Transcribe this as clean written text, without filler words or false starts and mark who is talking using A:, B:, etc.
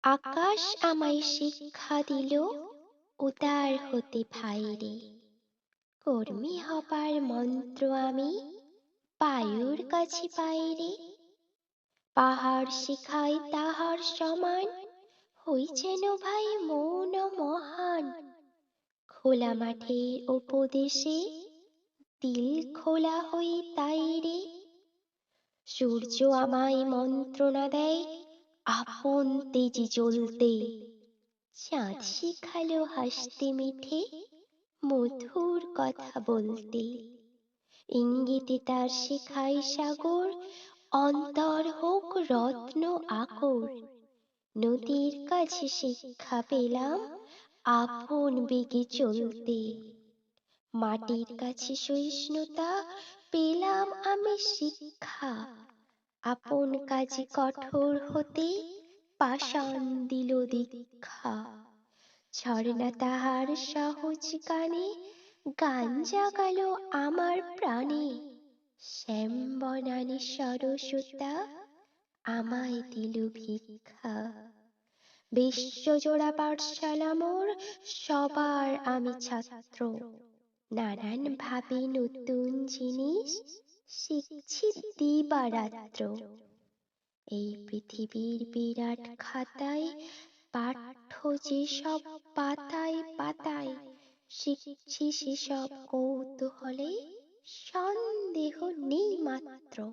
A: আকাশ আমায় শিক্ষা দিল উদার হতে ভাইরে। কর্মী হবার মন্ত্র আমি বায়ুর কাছে পাইরে। পাহাড় শিখাই তাহার সমান, হই যেন ভাই মৌন মহান। খোলা মাঠের উপদেশে দিল খোলা হই তাইরে। সূর্য আমায় মন্ত্রণা দেয় আপন তেজে জ্বলতে। চাঁদ শিখালো হাসতে মিঠে মধুর কথা বলতে। ইঙ্গিতে তার শেখায় সাগর অন্তর হোক রত্ন আকর। নদীর কাছে শিক্ষা পেলাম আপন বেগে চলতে। মাটির কাছে সহিষ্ণুতা পেলাম আমি শিক্ষা। আপন কাজে কঠোর হতে পাষাণ দিল দীক্ষা। ঝর্ণা তাহার সহজ গানে গান জাগালো আমার প্রাণে। শ্যাম বনানী সরস্বতা আমায় দিল ভিক্ষা। বিশ্বজোড়া পাঠশালা মোর, সবার আমি ছাত্র। নানান ভাবে নতুন জিনিস শিখছি দিবারাত্র। এই পৃথিবীর বিরাট খাতায় পাঠ্য যেসব পাতায় পাতায় শিখছি সেসব কৌতূহলে সন্দেহ নেই মাত্র।